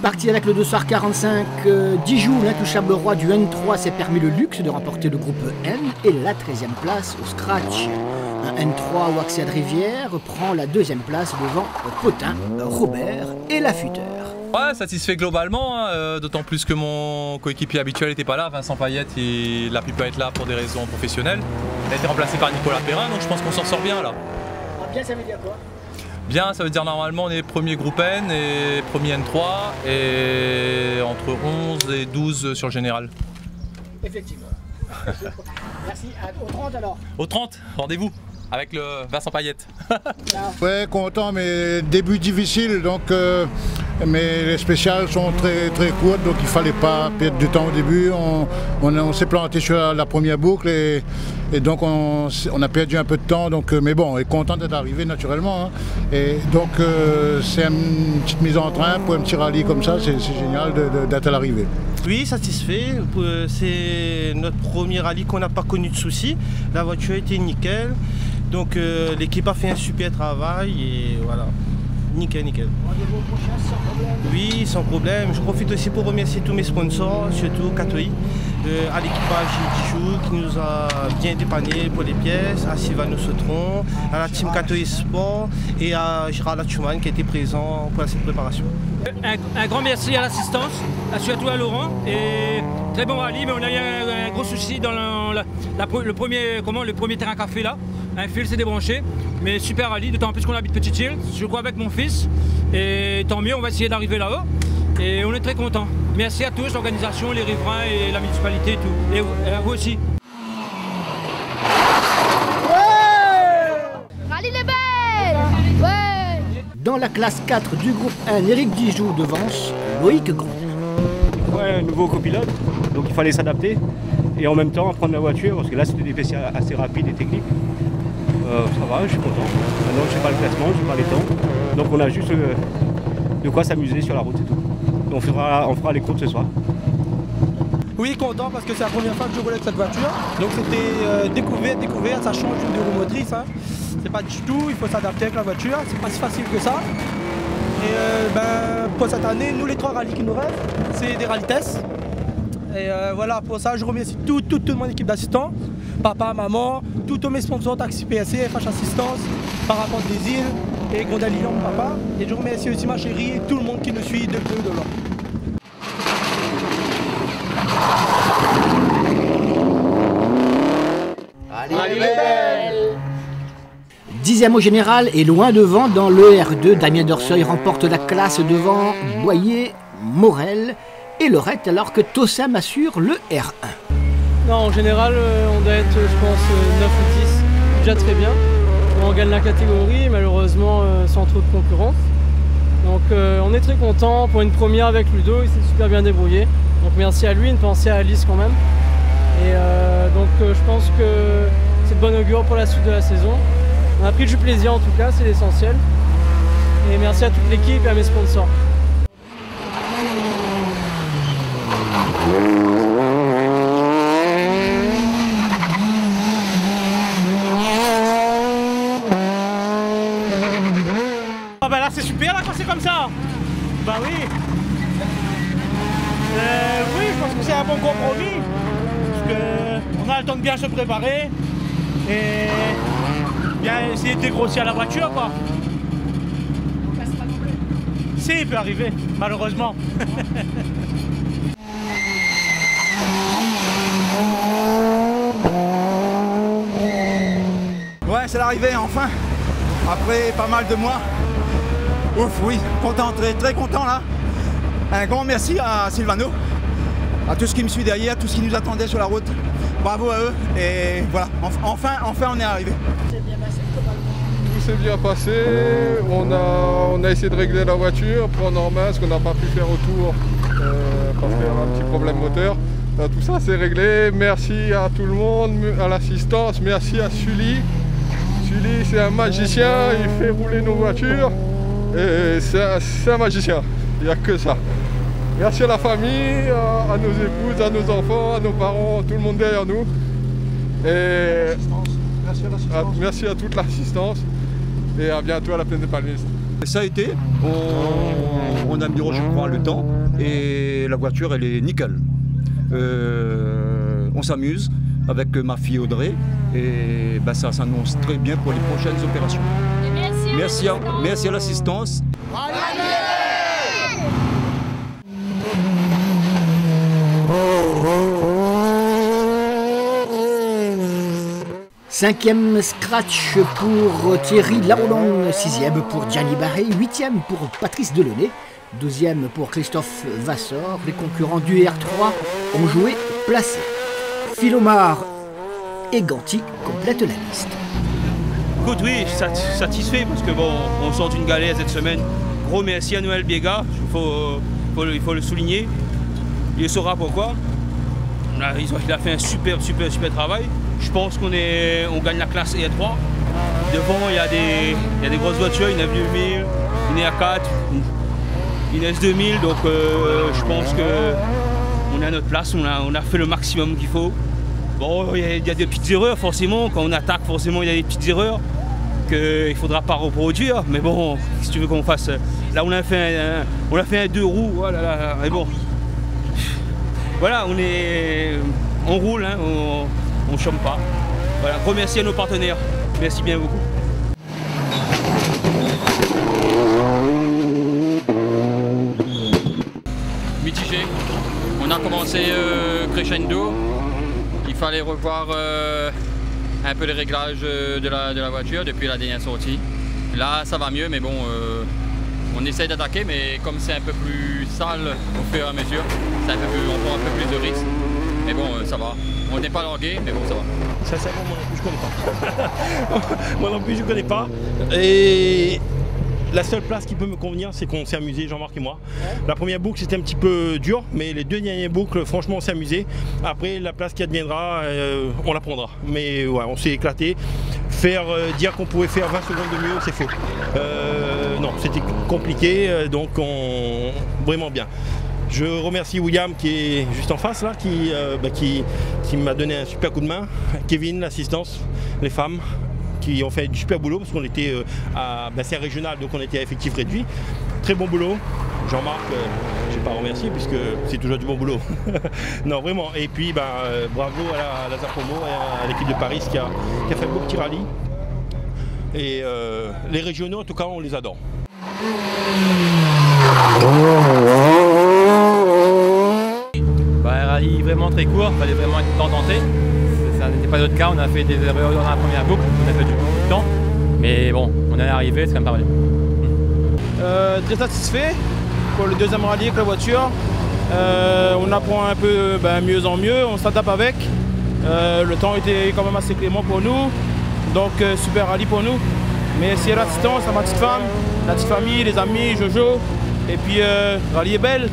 Parti avec le dossard 45, Dijoux, l'intouchable roi du N3, s'est permis le luxe de remporter le groupe N et la 13e place au scratch. Un N3 ou accès de Rivière prend la 2e place devant Potin, Robert et Lafuteur. Ouais, satisfait globalement, hein, d'autant plus que mon coéquipier habituel n'était pas là, Vincent Payette, il a pu pas être là pour des raisons professionnelles. Il a été remplacé par Nicolas Perrin, donc je pense qu'on s'en sort bien là. Bien, ça veut dire quoi? Bien, ça veut dire normalement on est premier groupe N et premier N3 et entre 11 et 12 sur le général. Effectivement. Merci. Au 30 alors? Au 30, rendez-vous avec le Vincent Payette. Ouais, content, mais début difficile, donc mais les spéciales sont très courtes, donc il fallait pas perdre du temps au début. On s'est planté sur la première boucle et donc on a perdu un peu de temps, donc, mais bon, on est content d'être arrivé naturellement. Hein. Et donc c'est une petite mise en train pour un petit rallye comme ça, c'est génial d'être à l'arrivée. Oui, satisfait. C'est notre premier rallye qu'on n'a pas connu de soucis. La voiture était nickel. Donc l'équipe a fait un super travail et voilà, nickel. Rendez-vous prochain sans problème? Oui, sans problème. Je profite aussi pour remercier tous mes sponsors, surtout Katoi, à l'équipage Dijoux qui nous a bien dépanné pour les pièces, à Sylvano Sautron, à la team Katoi Sport et à Gérard Latchuman qui a été présent pour cette préparation. Un grand merci à l'assistance, surtout à Laurent. Et très bon rallye, mais on a eu un gros souci dans le premier terrain café là. Un fil s'est débranché, mais super rallye, d'autant plus qu'on habite Petite-Île. Je crois avec mon fils. Et tant mieux, on va essayer d'arriver là-haut. Et on est très contents. Merci à tous, l'organisation, les riverains et la municipalité et tout. Et à vous aussi. Rallye les belles! Ouais! Dans la classe 4 du groupe 1, Éric Dijoux devance Loïc Grand. Ouais, un nouveau copilote, donc il fallait s'adapter et en même temps prendre la voiture parce que là c'était des essais assez rapides et techniques. Ça va, je suis content. Maintenant je ne sais pas le classement, je ne sais pas les temps. Donc on a juste de quoi s'amuser sur la route, c'est tout. On fera les courses ce soir. Oui, content parce que c'est la première fois que je roule avec cette voiture. Donc c'était découverte, ça change une roue motrice. Hein. C'est pas du tout, il faut s'adapter avec la voiture, c'est pas si facile que ça. Et pour cette année, nous les 3 rallyes qui nous restent, c'est des rallyes tests. Et voilà, pour ça je remercie toute mon équipe d'assistants, papa, maman, tous mes sponsors, Taxi PSC, FH Assistance, Parapente des Îles et Gonda Lyon, mon papa. Et je remercie aussi ma chérie et tout le monde qui nous suit de près ou de loin. Allez les belles! 10e au général et loin devant dans le R2, Damien Dorseuil remporte la classe devant Boyer, Morel et Lorette alors que Tossam assure le R1. Non, en général, on doit être, je pense, 9 ou 10, déjà très bien. On gagne la catégorie, malheureusement, sans trop de concurrence. Donc on est très content pour une première avec Ludo, il s'est super bien débrouillé. Donc merci à lui, une pensée à Alice quand même. Et donc je pense que c'est de bon augure pour la suite de la saison. On a pris du plaisir en tout cas, c'est l'essentiel. Et merci à toute l'équipe et à mes sponsors. Ah bah là c'est super là quand c'est comme ça. Bah oui. Oui, je pense que c'est un bon compromis. Parce qu'on a le temps de bien se préparer. Et bien essayer de dégrossir la voiture, quoi. Si, il peut arriver, malheureusement. Ouais, c'est l'arrivée, enfin. Après pas mal de mois. Ouf, oui, content, très content là. Un grand merci à Silvano, à tous ceux qui me suivent derrière, tous ceux qui nous attendaient sur la route. Bravo à eux et voilà, enfin on est arrivé. Tout s'est bien passé, on a essayé de régler la voiture, prendre en main ce qu'on n'a pas pu faire autour parce qu'il y avait un petit problème moteur. Tout ça c'est réglé, merci à tout le monde, à l'assistance, merci à Sully. Sully c'est un magicien, il fait rouler nos voitures et c'est un magicien, il n'y a que ça. Merci à la famille, à nos épouses, à nos enfants, à nos parents, tout le monde derrière nous. Et merci à toute l'assistance et à bientôt à la Plaine des Palmistes. Ça a été, on a mis je crois le temps et la voiture elle est nickel. On s'amuse avec ma fille Audrey et ça s'annonce très bien pour les prochaines opérations. Merci à l'assistance. Cinquième scratch pour Thierry Laroland, 6e pour Gianni Barré, 8e pour Patrice Delaunay, 12e pour Christophe Vassor. Les concurrents du R3 ont joué placé. Philomar et Ganti complètent la liste. Écoute, oui, satisfait parce que bon, on sort d'une galère cette semaine. Gros merci à Noël Biega, il faut le souligner. Il saura pourquoi. Il a fait un super travail. Je pense qu'on gagne la classe E3. Devant, il y a des grosses voitures, une F2000, une R4, une S2000. Donc je pense qu'on est à notre place, on a fait le maximum qu'il faut. Bon, il y a des petites erreurs forcément, quand on attaque forcément il y a des petites erreurs qu'il ne faudra pas reproduire. Mais bon, si tu veux qu'on fasse... Là on a fait un 2 roues, voilà, mais bon. Voilà, on roule, hein, on ne chôme pas. Voilà, remercie à nos partenaires. Merci bien beaucoup. Mitigé. On a commencé crescendo. Il fallait revoir un peu les réglages de la voiture depuis la dernière sortie. Là, ça va mieux, mais bon, on essaye d'attaquer, mais comme c'est un peu plus sale au fur et à mesure, on prend un peu plus de risques. Mais bon, ça va. On n'est pas largué, mais bon, ça va. Sincèrement, moi non plus, je connais pas. Moi non plus, je connais pas. Et la seule place qui peut me convenir, c'est qu'on s'est amusé, Jean-Marc et moi. La première boucle, c'était un petit peu dur, mais les deux dernières boucles, franchement, on s'est amusé. Après, la place qui adviendra, on la prendra. Mais ouais, on s'est éclaté. Dire qu'on pouvait faire 20 secondes de mieux, c'est faux. Non, c'était compliqué, donc vraiment bien. Je remercie William qui est juste en face là, qui m'a donné un super coup de main. Kevin, l'assistance, les femmes qui ont fait du super boulot parce qu'on était à bassin régional, donc on était à effectif réduit. Très bon boulot. Jean-Marc, je ne vais pas remercier puisque c'est toujours du bon boulot. Non, vraiment. Et puis bravo à la Zapomo et à l'équipe de Paris qui a fait un beau petit rallye. Et les régionaux, en tout cas, on les adore. Un rallye vraiment très court, il fallait vraiment être tenté. Ça n'était pas notre cas, on a fait des erreurs dans la première boucle, on a fait du temps. Mais bon, on est arrivé, c'est quand même pas mal. Très satisfait pour le deuxième rallye avec la voiture. On apprend un peu mieux en mieux, on s'adapte avec. Le temps était quand même assez clément pour nous. Donc super rallye pour nous. Merci à l'assistance, à ma petite femme, la petite famille, les amis, Jojo. Et puis rallye est belle.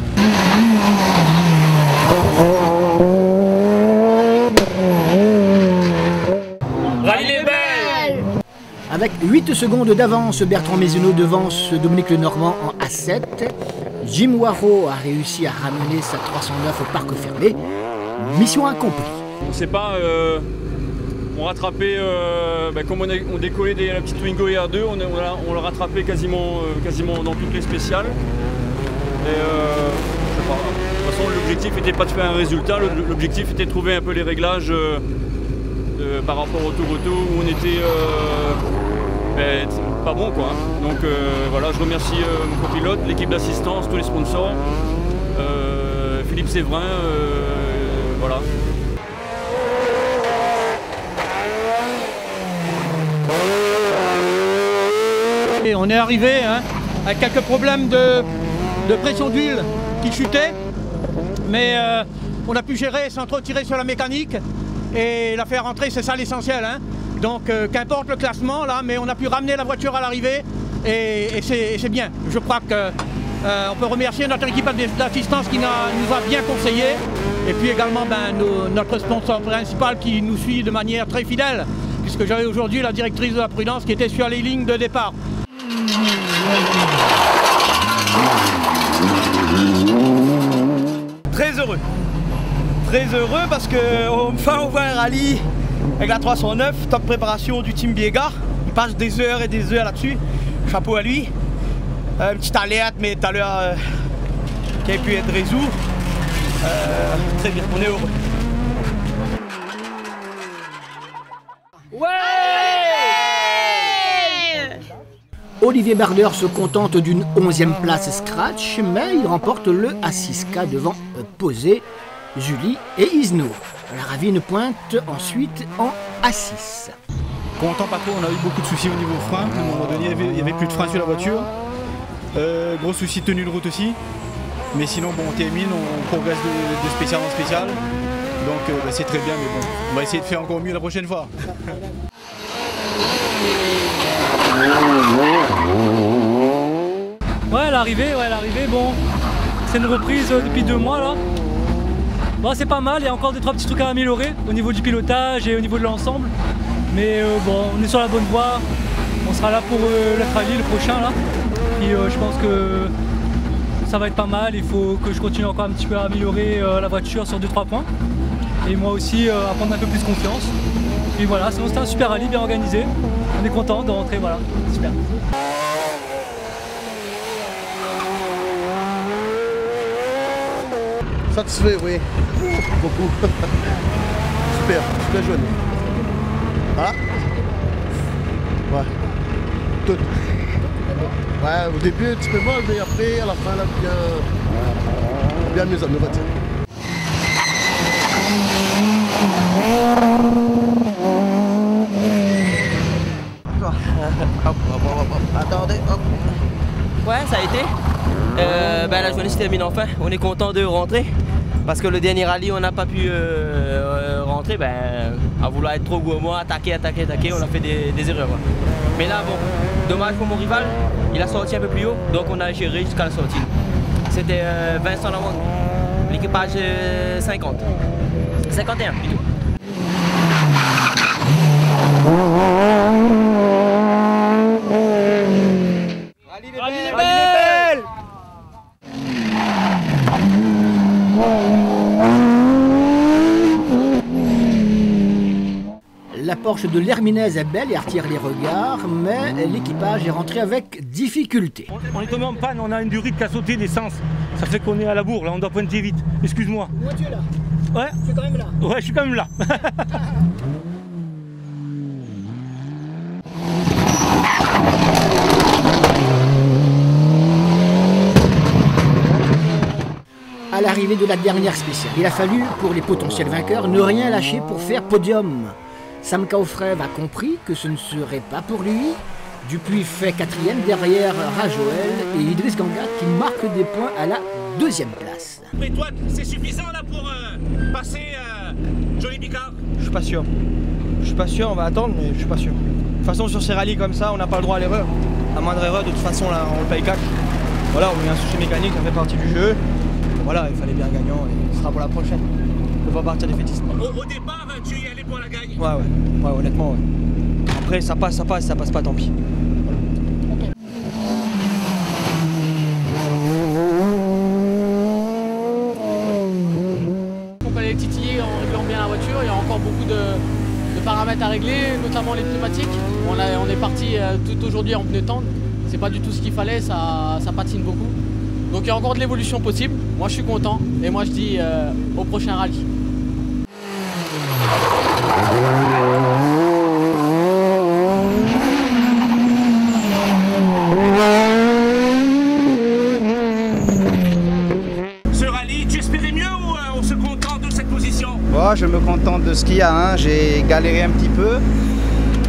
Rallye est belle. Avec 8 secondes d'avance, Bertrand Mézineau devance Dominique Lenormand en A7. Jim Waro a réussi à ramener sa 309 au parc fermé. Mission accomplie. On ne sait pas, on rattrapait, comme on décollait la petite Twingo R2, on l'a rattrapé quasiment dans toutes les spéciales. Et, je sais pas, de toute façon l'objectif n'était pas de faire un résultat, l'objectif était de trouver un peu les réglages par rapport au tour où on était pas bon quoi. Donc voilà, je remercie mon copilote, l'équipe d'assistance, tous les sponsors, Philippe Séverin, voilà. Et on est arrivé hein, avec quelques problèmes de pression d'huile qui chutaient, mais on a pu gérer sans trop tirer sur la mécanique et la faire rentrer, c'est ça l'essentiel. Hein. Donc qu'importe le classement là, mais on a pu ramener la voiture à l'arrivée et c'est bien. Je crois qu'on peut remercier notre équipe d'assistance qui nous a bien conseillé et puis également notre sponsor principal qui nous suit de manière très fidèle, puisque j'avais aujourd'hui la directrice de la prudence qui était sur les lignes de départ. Très heureux parce qu'enfin on voit un rallye avec la 309, top préparation du team Biega. Il passe des heures et des heures là-dessus, chapeau à lui. Une petite alerte mais tout à l'heure qui a pu être résolu. Très bien, on est heureux. Olivier Barder se contente d'une 11e place scratch, mais il remporte le A6K devant Posé, Julie et Isno. La Ravine pointe ensuite en A6. Content pas trop, on a eu beaucoup de soucis au niveau frein. À un moment donné, il n'y avait plus de frein sur la voiture. Gros souci de tenue de route aussi. Mais sinon, bon, on termine, on progresse de spécial en spécial. Donc c'est très bien, mais bon, on va essayer de faire encore mieux la prochaine fois. Ouais, l'arrivée, bon, c'est une reprise depuis 2 mois là. Bon, c'est pas mal, il y a encore 2-3 petits trucs à améliorer au niveau du pilotage et au niveau de l'ensemble. Mais bon, on est sur la bonne voie, on sera là pour le rallye le prochain là. Et je pense que ça va être pas mal, il faut que je continue encore un petit peu à améliorer la voiture sur 2-3 points. Et moi aussi à prendre un peu plus confiance. Et voilà, sinon c'était un super rallye bien organisé. On est content de rentrer, voilà, super. Satisfait, oui. Beaucoup. Super, super jeune. Voilà. Ouais. Tout. Ouais, au début un petit peu mal, mais après, à la fin, là, bien mieux on va dire. Attendez, hop. Ouais, ça a été. La journée se termine enfin. On est content de rentrer. Parce que le dernier rallye, on n'a pas pu rentrer. À vouloir être trop gourmand, attaquer, on a fait des erreurs. Ouais. Mais là, bon, dommage pour mon rival. Il a sorti un peu plus haut, donc on a géré jusqu'à la sortie. C'était Vincent Lamont, l'équipage 50. 51 plutôt. La Porsche de l'Herminaise est belle et attire les regards, mais l'équipage est rentré avec difficulté. On est tombé en panne, on a une durite qui a sauté d'essence. Ça fait qu'on est à la bourre, là, on doit pointer vite. Excuse-moi. Moi, tu es là. Ouais. Tu es quand même là. Ouais, je suis quand même là. À l'arrivée de la dernière spéciale, il a fallu, pour les potentiels vainqueurs, ne rien lâcher pour faire podium. Sam Kaufrev a compris que ce ne serait pas pour lui. Dupuis fait 4e derrière Rajoel et Idriss Gangat qui marque des points à la 2e place. Mais toi, c'est suffisant là pour passer Johnny Picard? Je suis pas sûr. Je suis pas sûr, on va attendre, mais je suis pas sûr. De toute façon, sur ces rallyes comme ça, on n'a pas le droit à l'erreur. À moindre erreur, de toute façon, là, on le paye 4. Voilà, on a un souci mécanique, ça fait partie du jeu. Voilà, il fallait bien gagnant et ce sera pour la prochaine. On va partir défaitiste. Au départ, tu y allais pour la gagne? Ouais, honnêtement, ouais. Après, ça passe pas, tant pis. On peut aller titiller en réglant bien la voiture, il y a encore beaucoup de paramètres à régler, notamment les pneumatiques. On est parti tout aujourd'hui en pneus tendres, c'est pas du tout ce qu'il fallait, ça patine beaucoup. Donc il y a encore de l'évolution possible, moi je suis content et moi je dis au prochain rallye. Oh, je me contente de ce qu'il y a, hein. J'ai galéré un petit peu.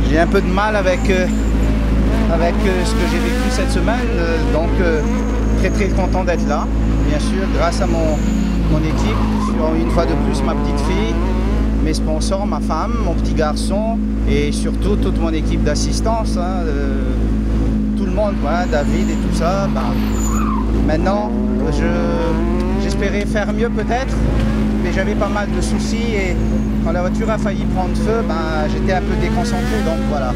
J'ai un peu de mal avec ce que j'ai vécu cette semaine. Donc très très content d'être là. Bien sûr, grâce à mon équipe, sur une fois de plus ma petite fille, mes sponsors, ma femme, mon petit garçon et surtout toute mon équipe d'assistance, hein, tout le monde, quoi, David et tout ça. Ben, maintenant, j'espérais faire mieux peut-être, mais j'avais pas mal de soucis et quand la voiture a failli prendre feu, ben, j'étais un peu déconcentré, donc voilà.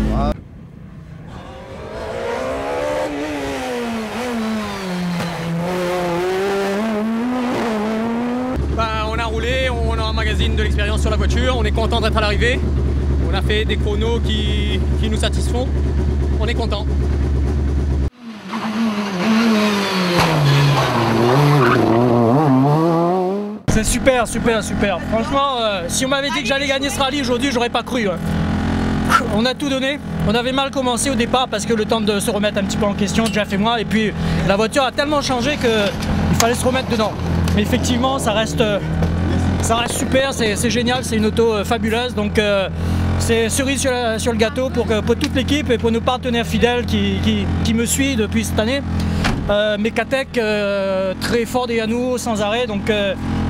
On a roulé, on emmagasine de l'expérience sur la voiture, on est content d'être à l'arrivée. On a fait des chronos qui nous satisfont, on est content. C'est super, super, super. Franchement, si on m'avait dit que j'allais gagner ce rallye aujourd'hui, j'aurais pas cru. Hein. On a tout donné. On avait mal commencé au départ parce que le temps de se remettre un petit peu en question, Jeff et moi, et puis la voiture a tellement changé qu'il fallait se remettre dedans. Mais effectivement, ça reste super, c'est génial, c'est une auto fabuleuse. Donc c'est cerise sur le gâteau pour toute l'équipe et pour nos partenaires fidèles qui me suivent depuis cette année. Mecatech, très fort derrière nous, sans arrêt. Donc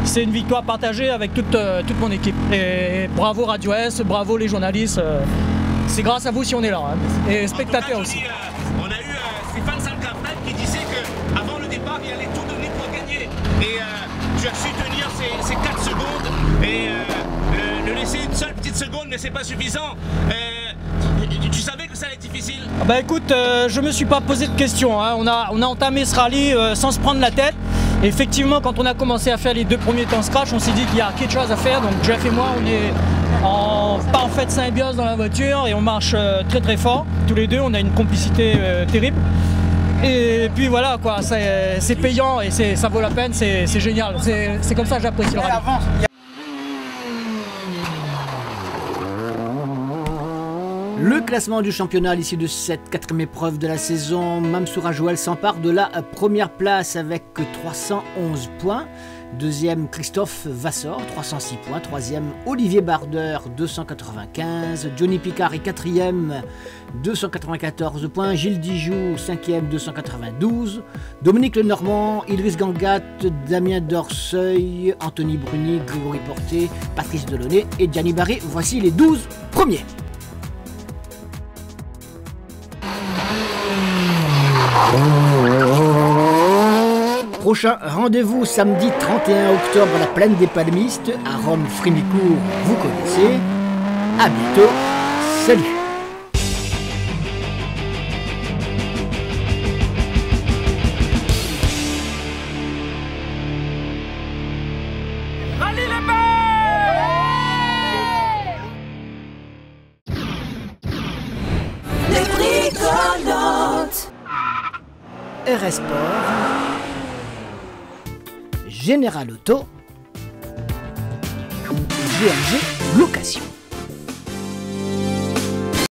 c'est une victoire partagée avec toute mon équipe. Et bravo Radio S, bravo les journalistes. C'est grâce à vous si on est là. Hein. Et spectateurs aussi. On a eu Stéphane Salcarpet qui disait qu'avant le départ, il allait tout donner pour gagner. Et tu as su tenir ces 4 secondes et le laisser une seule petite seconde, mais c'est pas suffisant. Tu savais que ça allait être difficile? Bah écoute, je me suis pas posé de questions. Hein. On a entamé ce rallye sans se prendre la tête. Et effectivement, quand on a commencé à faire les 2 premiers temps scratch, on s'est dit qu'il y a quelque chose à faire. Donc Jeff et moi, on est en parfaite symbiose dans la voiture et on marche très très fort. Tous les deux, on a une complicité terrible. Et puis voilà, quoi, c'est payant et ça vaut la peine, c'est génial. C'est comme ça que j'apprécie le rallye. Le classement du championnat à l'issue de cette 4e épreuve de la saison, Mamsoura Joël s'empare de la première place avec 311 points. Deuxième, Christophe Vassor, 306 points. Troisième, Olivier Barder, 295. Johnny Picard est 4e, 294 points. Gilles Dijoux, 5e, 292. Dominique Lenormand, Idriss Gangat, Damien Dorseuil, Anthony Bruni, Grégory Porté, Patrice Delaunay et Gianni Barré. Voici les 12 premiers. Prochain rendez-vous samedi 31 octobre à la Plaine des Palmistes, à Rome-Frimicourt, vous connaissez. À bientôt, salut. Rallye les Les bricolants. RS Sport, Général Auto, GMG Location.